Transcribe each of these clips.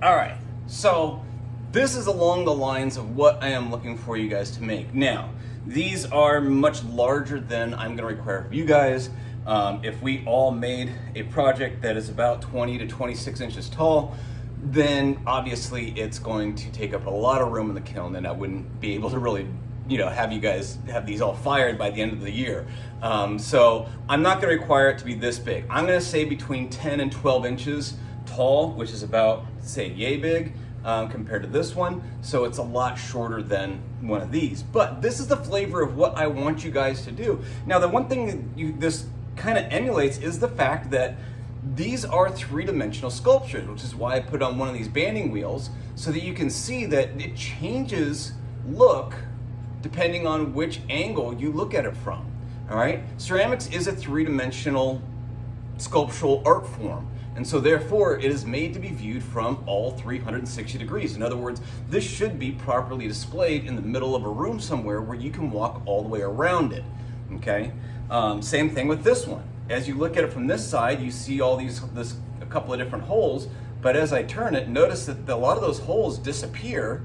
All right, so this is along the lines of what I am looking for you guys to make. Now, these are much larger than I'm gonna require of you guys. If we all made a project that is about 20 to 26 inches tall, then obviously it's going to take up a lot of room in the kiln, and I wouldn't be able to really have you guys have these all fired by the end of the year. So I'm not gonna require it to be this big. I'm gonna say between 10 and 12 inches tall, which is about, say, yay big compared to this one. So it's a lot shorter than one of these. But this is the flavor of what I want you guys to do. Now, the one thing that this kind of emulates is the fact that these are three-dimensional sculptures, which is why I put on one of these banding wheels so that you can see that it changes look depending on which angle you look at it from. All right, ceramics is a three-dimensional sculptural art form, and so therefore it is made to be viewed from all 360 degrees. In other words, this should be properly displayed in the middle of a room somewhere where you can walk all the way around it. Okay, same thing with this one. As you look at it from this side, you see all a couple of different holes, but as I turn it, notice that a lot of those holes disappear,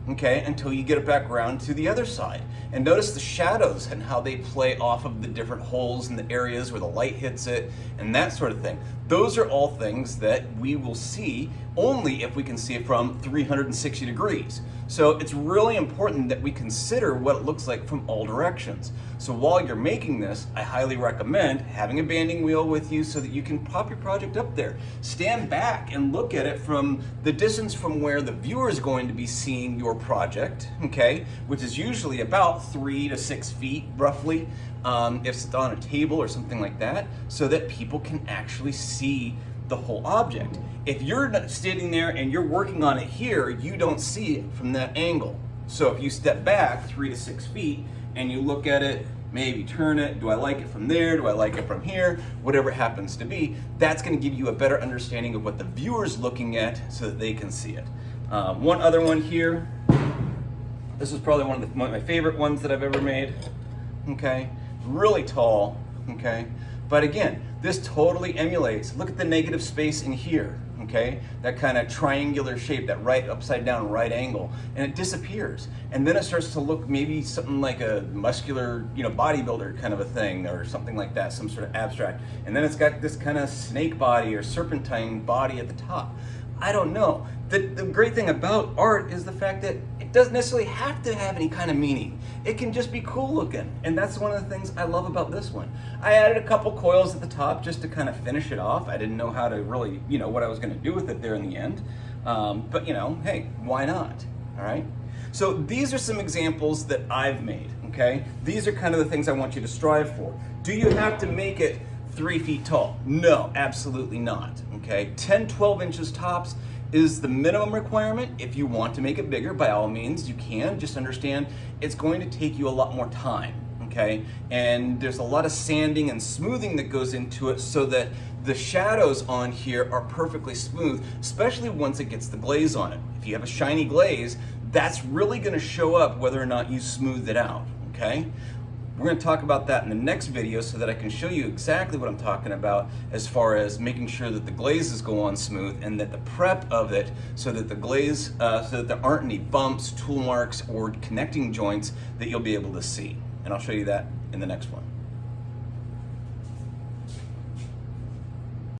okay, until you get it back around to the other side. And notice the shadows and how they play off of the different holes and the areas where the light hits it and that sort of thing. Those are all things that we will see only if we can see it from 360 degrees. So it's really important that we consider what it looks like from all directions. So while you're making this, I highly recommend having a banding wheel with you so that you can pop your project up there. Stand back and look at it from the distance from where the viewer is going to be seeing your project, okay, which is usually about 3 to 6 feet roughly, if it's on a table or something like that, so that people can actually see the whole object. If you're standing there and you're working on it here, you don't see it from that angle. So if you step back 3 to 6 feet and you look at it, maybe turn it, do I like it from there, do I like it from here, whatever it happens to be, that's gonna give you a better understanding of what the viewer's looking at so that they can see it. One other one here, this is probably one of my favorite ones that I've ever made, okay? Really tall, okay? But again, this totally emulates, look at the negative space in here, okay? That kind of triangular shape, that right upside down right angle, and it disappears. And then it starts to look maybe something like a muscular, bodybuilder kind of a thing or something like that, some sort of abstract. And then it's got this kind of snake body or serpentine body at the top. I don't know. The great thing about art is the fact that it doesn't necessarily have to have any kind of meaning. It can just be cool looking. And that's one of the things I love about this one. I added a couple coils at the top just to kind of finish it off. I didn't know how to really, what I was going to do with it there in the end. But hey, why not? All right. So these are some examples that I've made, okay? These are kind of the things I want you to strive for. Do you have to make it 3 feet tall? No, absolutely not, okay? 10, 12 inches tops is the minimum requirement. If you want to make it bigger, by all means, you can. Just understand it's going to take you a lot more time, okay? And there's a lot of sanding and smoothing that goes into it so that the shadows on here are perfectly smooth, especially once it gets the glaze on it. If you have a shiny glaze, that's really gonna show up whether or not you smoothed it out, okay? We're going to talk about that in the next video so that I can show you exactly what I'm talking about as far as making sure that the glazes go on smooth and that the prep of it so that the glaze, so that there aren't any bumps, tool marks, or connecting joints that you'll be able to see. And I'll show you that in the next one.